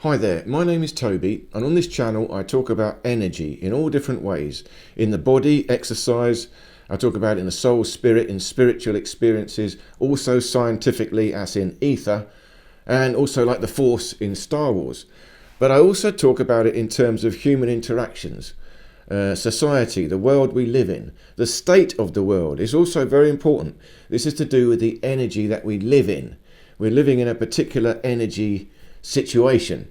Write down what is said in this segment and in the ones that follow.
Hi there, my name is Toby, and on this channel I talk about energy in all different ways. In the body, exercise, I talk about it in the soul, spirit, in spiritual experiences, also scientifically as in ether, and also like the Force in Star Wars. But I also talk about it in terms of human interactions, society, the world we live in. The state of the world is also very important. This is to do with the energy that we live in. We're living in a particular energy situation.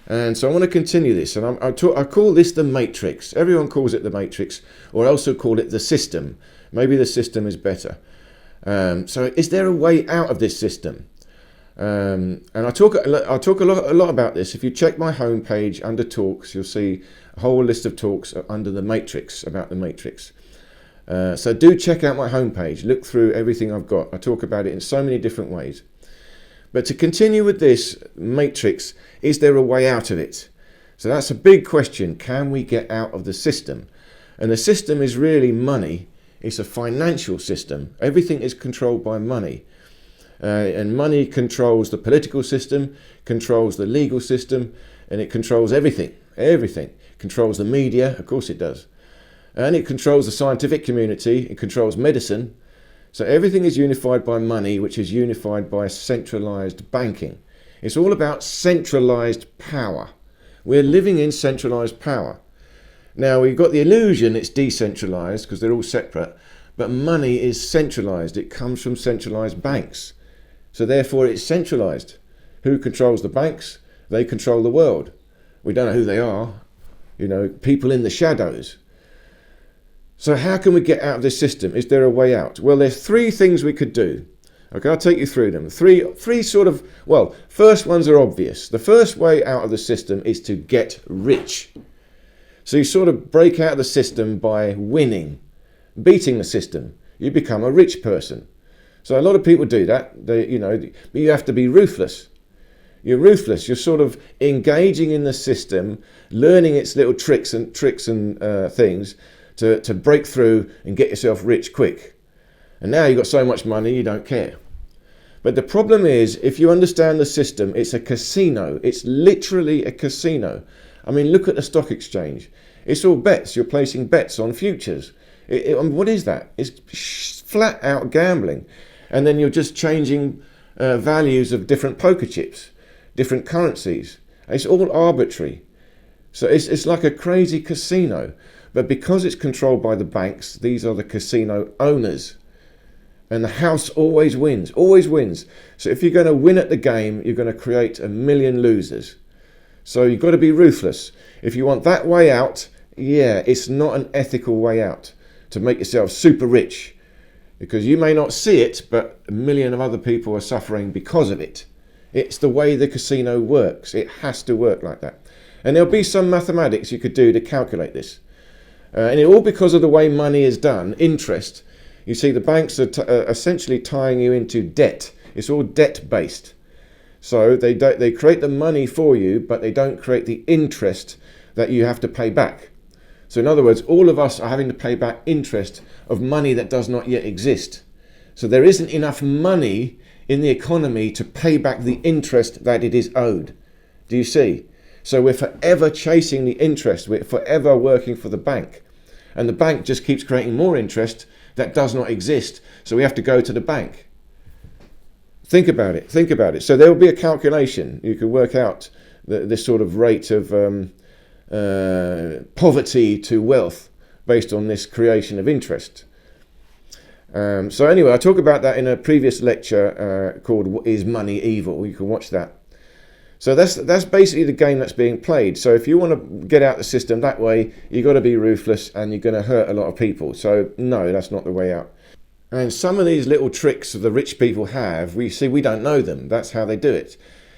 And so I want to continue this, and I call this the matrix. Everyone calls it the matrix, or I also call it the system. Maybe the system is better. So is there a way out of this system? And I talk a lot about this. If you check my homepage under talks, you'll see a whole list of talks under the matrix, about the matrix. So do check out my homepage, look through everything I've got. I talk about it in so many different ways. But to continue with this matrix, is there a way out of it? So that's a big question. Can we get out of the system? And the system is really money. It's a financial system. Everything is controlled by money. And money controls the political system, controls the legal system, and it controls everything. Everything. It controls the media, of course it does. And it controls the scientific community, it controls medicine. So everything is unified by money, which is unified by centralised banking. It's all about centralised power. We're living in centralised power. Now, we've got the illusion it's decentralised because they're all separate, but money is centralised. It comes from centralised banks. So therefore, it's centralised. Who controls the banks? They control the world. We don't know who they are. You know, people in the shadows. So how can we get out of this system? Is there a way out? Well, there's three things we could do. Okay, I'll take you through them. Three sort of, well, first ones are obvious. The first way out of the system is to get rich. So you sort of break out of the system by winning, beating the system. You become a rich person. So a lot of people do that. But you have to be ruthless. You're ruthless. You're sort of engaging in the system, learning its little tricks and things, to break through and get yourself rich quick. And now you've got so much money you don't care. But the problem is, if you understand the system, it's a casino. It's literally a casino. I mean, look at the stock exchange. It's all bets. You're placing bets on futures. What is that? It's flat out gambling. And then you're just changing values of different poker chips, different currencies. It's all arbitrary. So it's like a crazy casino. But because it's controlled by the banks, these are the casino owners. And the house always wins, always wins. So if you're going to win at the game, you're going to create a million losers. So you've got to be ruthless. If you want that way out, yeah, it's not an ethical way out to make yourself super rich. Because you may not see it, but a million of other people are suffering because of it. It's the way the casino works. It has to work like that. And there'll be some mathematics you could do to calculate this. And it all because of the way money is done, interest. You see, the banks are essentially tying you into debt. It's all debt-based. So they create the money for you, but they don't create the interest that you have to pay back. So in other words, all of us are having to pay back interest of money that does not yet exist. So there isn't enough money in the economy to pay back the interest that it is owed. Do you see? So we're forever chasing the interest. We're forever working for the bank. And the bank just keeps creating more interest that does not exist. So we have to go to the bank. Think about it. Think about it. So there will be a calculation. You can work out this sort of rate of poverty to wealth based on this creation of interest. So anyway, I talk about that in a previous lecture called Is Money Evil? You can watch that. So that's basically the game that's being played. So if you want to get out the system that way, you've got to be ruthless and you're going to hurt a lot of people. So no, that's not the way out. And some of these little tricks that the rich people have, we don't know them. That's how they do it.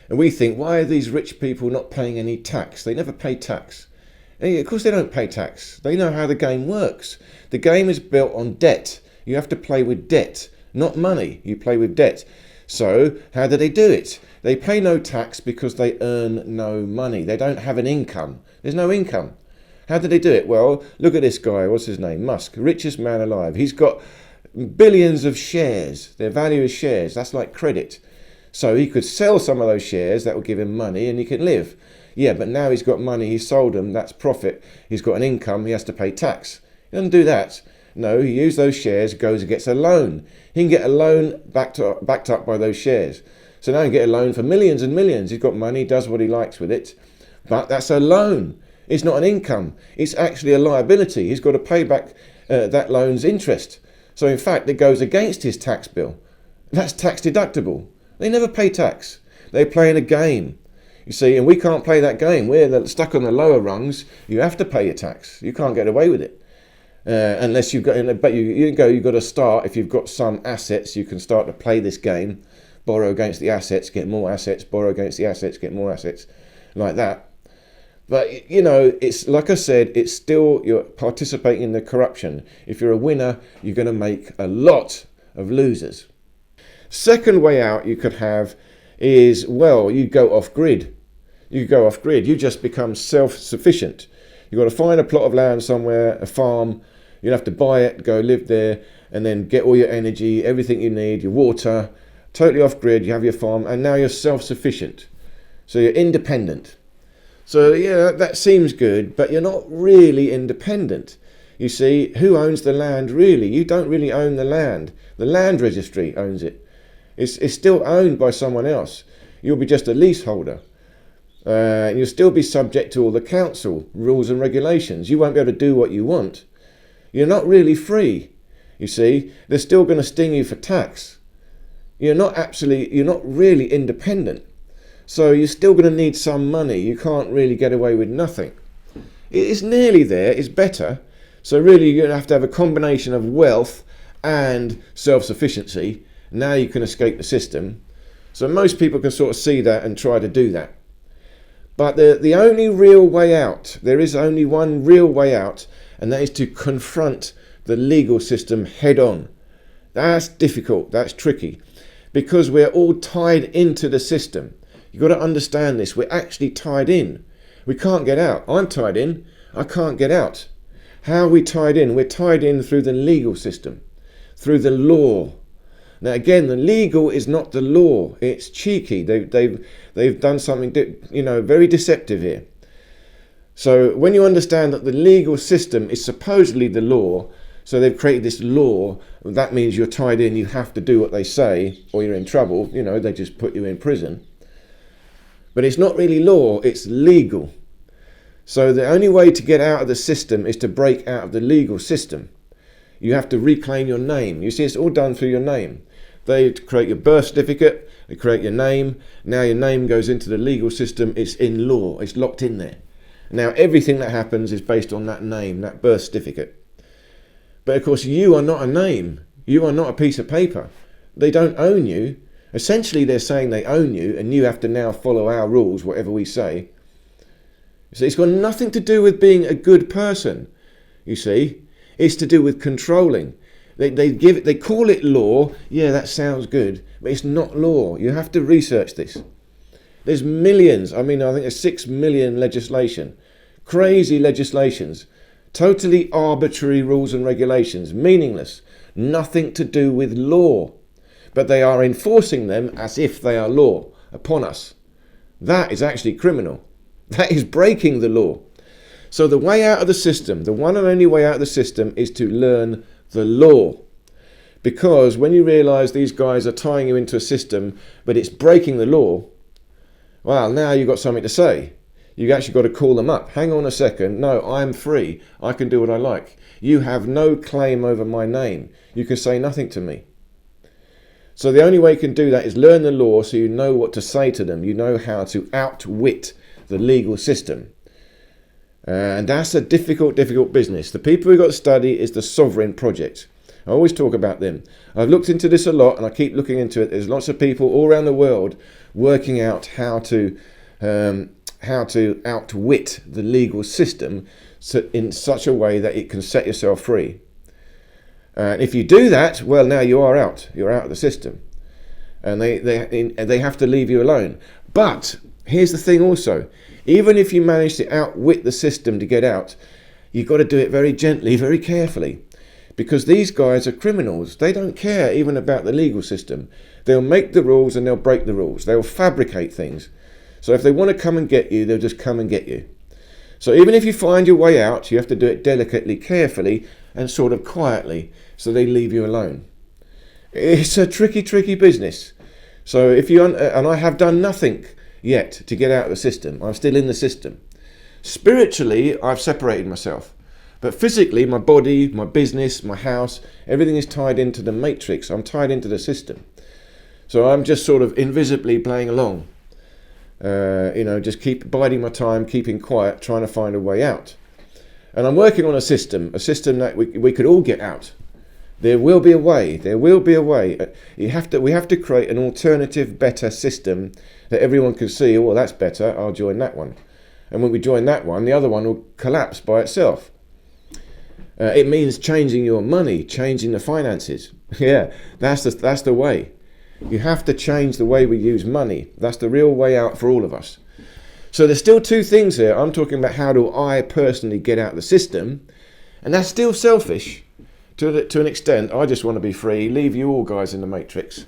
And we think, why are these rich people not paying any tax? They never pay tax. And of course they don't pay tax. They know how the game works. The game is built on debt. You have to play with debt, not money. You play with debt. So how do they do it? They pay no tax because they earn no money. They don't have an income. There's no income. How do they do it? Well, look at this guy. What's his name? Musk, richest man alive. He's got billions of shares. Their value is shares. That's like credit. So he could sell some of those shares, that will give him money and he can live. Yeah, but now he's got money, he sold them, that's profit, he's got an income, he has to pay tax. He doesn't do that. No, he uses those shares, goes and gets a loan. He can get a loan backed up by those shares. So now he can get a loan for millions and millions. He's got money, does what he likes with it. But that's a loan. It's not an income. It's actually a liability. He's got to pay back that loan's interest. So in fact, it goes against his tax bill. That's tax deductible. They never pay tax. They're playing a game. You see, and we can't play that game. We're stuck on the lower rungs. You have to pay your tax. You can't get away with it. Unless you've got, but you've got to start, if you've got some assets, you can start to play this game. Borrow against the assets, get more assets, borrow against the assets, get more assets, like that. But, you know, it's like I said, it's still, you're participating in the corruption. If you're a winner, you're going to make a lot of losers. Second way out you could have is, well, you go off grid. You go off grid. You just become self-sufficient. You've got to find a plot of land somewhere, a farm. You'll have to buy it, go live there, and then get all your energy, everything you need, your water, totally off grid, you have your farm, and now you're self-sufficient. So you're independent. So yeah, that seems good, but you're not really independent. You see, who owns the land really? You don't really own the land. The land registry owns it. It's still owned by someone else. You'll be just a leaseholder. And you'll still be subject to all the council rules and regulations. You won't be able to do what you want. You're not really free. You see, they're still going to sting you for tax. You're not really independent. So you're still going to need some money. You can't really get away with nothing. It's nearly there. It's better. So really you're going to have a combination of wealth and self-sufficiency. Now you can escape the system. So most people can sort of see that and try to do that. But the only real way out, there is only one real way out, and that is to confront the legal system head on. That's difficult. That's tricky. Because we're all tied into the system. You've got to understand this. We're actually tied in. We can't get out. I'm tied in. I can't get out. How are we tied in? We're tied in through the legal system, through the law. Now again, the legal is not the law. It's cheeky. They've done something, very deceptive here. So when you understand that the legal system is supposedly the law, so they've created this law, that means you're tied in, you have to do what they say, or you're in trouble, they just put you in prison. But it's not really law, it's legal. So the only way to get out of the system is to break out of the legal system. You have to reclaim your name. You see, it's all done through your name. They create your birth certificate, they create your name, now your name goes into the legal system, it's in law, it's locked in there. Now everything that happens is based on that name, that birth certificate. But of course you are not a name, you are not a piece of paper. They don't own you. Essentially they're saying they own you and you have to now follow our rules, whatever we say. So it's got nothing to do with being a good person, you see. It's to do with controlling. They call it law. Yeah, that sounds good, but it's not law. You have to research this. There's millions. I think there's 6 million legislation. Crazy legislations. Totally arbitrary rules and regulations. Meaningless. Nothing to do with law. But they are enforcing them as if they are law upon us. That is actually criminal. That is breaking the law. So the way out of the system, the one and only way out of the system, is to learn the law. Because when you realise these guys are tying you into a system, but it's breaking the law, well, now you've got something to say. You've actually got to call them up. Hang on a second. No, I'm free. I can do what I like. You have no claim over my name. You can say nothing to me. So the only way you can do that is learn the law so you know what to say to them. You know how to outwit the legal system. And that's a difficult business. The people we've got to study is the Sovereign Project. I always talk about them. I've looked into this a lot and I keep looking into it. There's lots of people all around the world working out how to outwit the legal system in such a way that it can set yourself free. And if you do that, well, now you are out. You're out of the system. And they have to leave you alone. But here's the thing also. Even if you manage to outwit the system to get out, you've got to do it very gently, very carefully. Because these guys are criminals. They don't care even about the legal system. They'll make the rules and they'll break the rules. They'll fabricate things. So if they want to come and get you, they'll just come and get you. So even if you find your way out, you have to do it delicately, carefully, and sort of quietly, so they leave you alone. It's a tricky, tricky business. So if you, and I have done nothing yet to get out of the system. I'm still in the system. Spiritually, I've separated myself. But physically, my body, my business, my house, everything is tied into the matrix. I'm tied into the system. So I'm just sort of invisibly playing along. Just keep biding my time, keeping quiet, trying to find a way out. And I'm working on a system that we could all get out. There will be a way. There will be a way. We have to create an alternative, better system that everyone can see. Oh, well, that's better. I'll join that one. And when we join that one, the other one will collapse by itself. It means changing your money, changing the finances. Yeah, that's the way. You have to change the way we use money. That's the real way out for all of us. So there's still two things here. I'm talking about how do I personally get out of the system, and that's still selfish to an extent. I just want to be free. Leave you all guys in the matrix.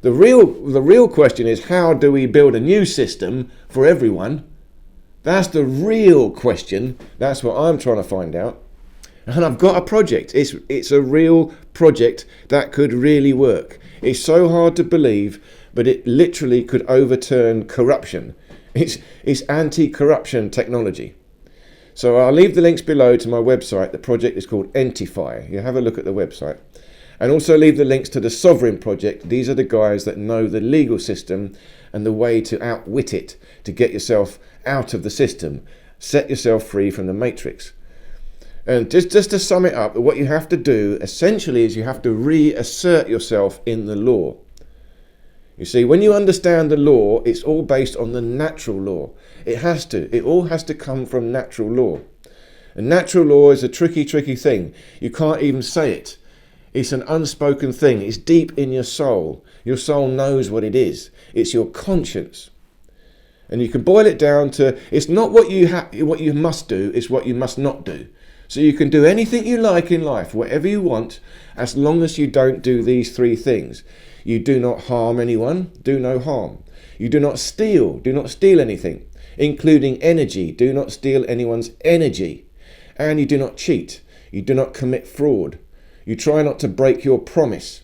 The real question is, how do we build a new system for everyone? That's the real question. That's what I'm trying to find out. And I've got a project. It's a real project that could really work. It's so hard to believe, but it literally could overturn corruption. It's anti-corruption technology. So I'll leave the links below to my website. The project is called Entify. You have a look at the website. And also leave the links to the Sovereign Project. These are the guys that know the legal system and the way to outwit it, to get yourself out of the system, set yourself free from the matrix. And just to sum it up, what you have to do essentially is you have to reassert yourself in the law. You see, when you understand the law, it's all based on the natural law. It all has to come from natural law. And natural law is a tricky, tricky thing. You can't even say it. It's an unspoken thing. It's deep in your soul. Your soul knows what it is. It's your conscience. And you can boil it down to, it's not what you must do, it's what you must not do. So you can do anything you like in life, whatever you want, as long as you don't do these three things. You do not harm anyone, do no harm. You do not steal anything, including energy. Do not steal anyone's energy. And you do not cheat. You do not commit fraud. You try not to break your promise.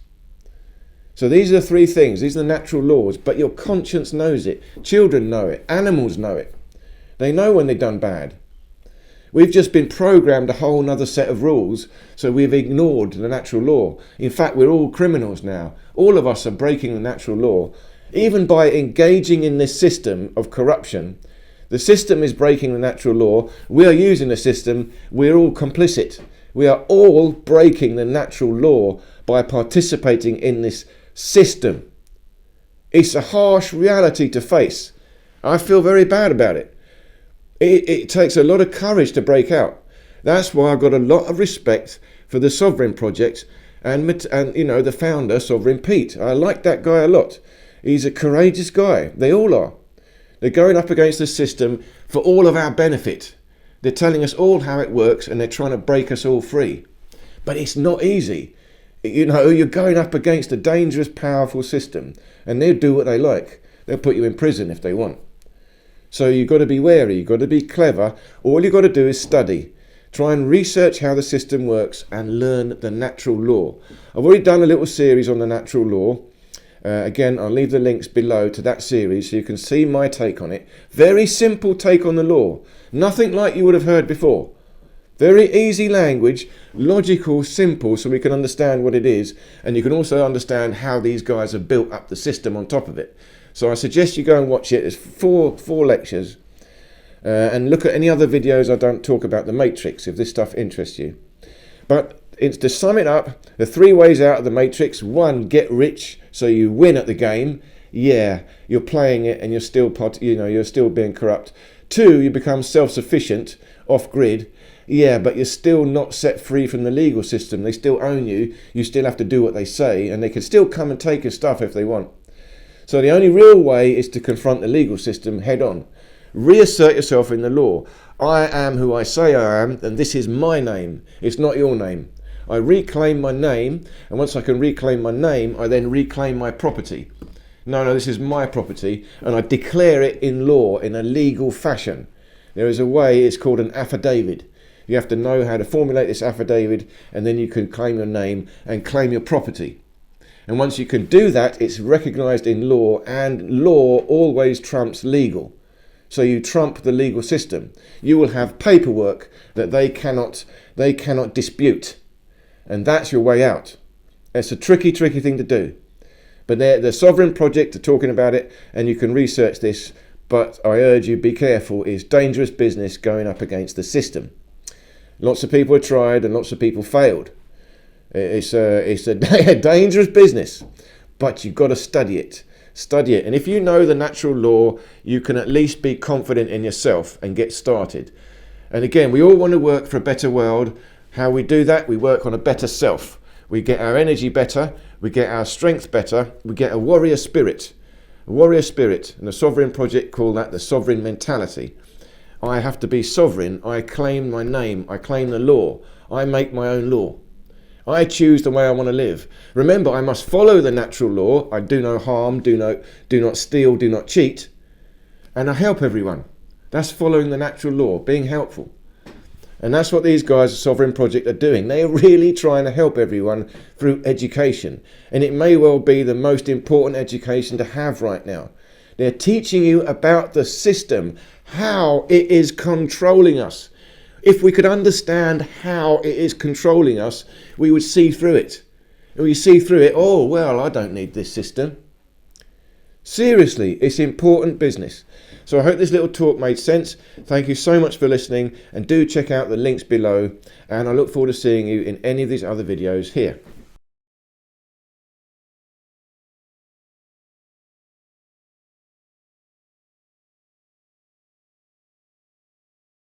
So these are the three things. These are the natural laws, but your conscience knows it. Children know it. Animals know it. They know when they've done bad. We've just been programmed a whole nother set of rules, so we've ignored the natural law. In fact, we're all criminals now. All of us are breaking the natural law. Even by engaging in this system of corruption, the system is breaking the natural law. We are using the system. We're all complicit. We are all breaking the natural law by participating in this system. It's a harsh reality to face. I feel very bad about it. It takes a lot of courage to break out. That's why I've got a lot of respect for the Sovereign Project and the founder, Sovereign Pete. I like that guy a lot. He's a courageous guy. They all are. They're going up against the system for all of our benefit. They're telling us all how it works and they're trying to break us all free. But it's not easy. You're going up against a dangerous, powerful system, and they'll do what they like. They'll put you in prison if they want. So you've got to be wary, you've got to be clever. All you've got to do is study. Try and research how the system works and learn the natural law. I've already done a little series on the natural law. Again, I'll leave the links below to that series so you can see my take on it. Very simple take on the law. Nothing like you would have heard before. Very easy language, logical, simple, so we can understand what it is. And you can also understand how these guys have built up the system on top of it. So I suggest you go and watch it. There's four lectures. And look at any other videos I don't talk about the matrix if this stuff interests you. But to sum it up, the three ways out of the matrix. 1, get rich so you win at the game. Yeah, you're playing it and you're still being corrupt. 2, you become self-sufficient, off-grid. Yeah, but you're still not set free from the legal system. They still own you. You still have to do what they say, and they can still come and take your stuff if they want. So the only real way is to confront the legal system head on. Reassert yourself in the law. I am who I say I am, and this is my name. It's not your name. I reclaim my name, and once I can reclaim my name, I then reclaim my property. No, this is my property, and I declare it in law in a legal fashion. There is a way, it's called an affidavit. You have to know how to formulate this affidavit, and then you can claim your name and claim your property. And once you can do that, it's recognized in law, and law always trumps legal. So you trump the legal system. You will have paperwork that they cannot dispute. And that's your way out. It's a tricky thing to do. But the Sovereign Project are talking about it, and you can research this. But I urge you, be careful. It's dangerous business going up against the system. Lots of people have tried and lots of people failed. It's a dangerous business, but you've got to study it. And if you know the natural law, you can at least be confident in yourself and get started. And again, we all want to work for a better world. How we do that? We work on a better self. We get our energy better. We get our strength better. We get a warrior spirit. And the Sovereign Project call that the sovereign mentality. I have to be sovereign. I claim my name. I claim the law. I make my own law. I choose the way I want to live. Remember, I must follow the natural law. I do no harm, do not steal, do not cheat. And I help everyone. That's following the natural law, being helpful. And that's what these guys at Sovereign Project are doing. They're really trying to help everyone through education. And it may well be the most important education to have right now. They're teaching you about the system, how it is controlling us. If we could understand how it is controlling us, we would see through it. And we see through it, oh, well, I don't need this system. Seriously, it's important business. So I hope this little talk made sense. Thank you so much for listening, and do check out the links below. And I look forward to seeing you in any of these other videos here.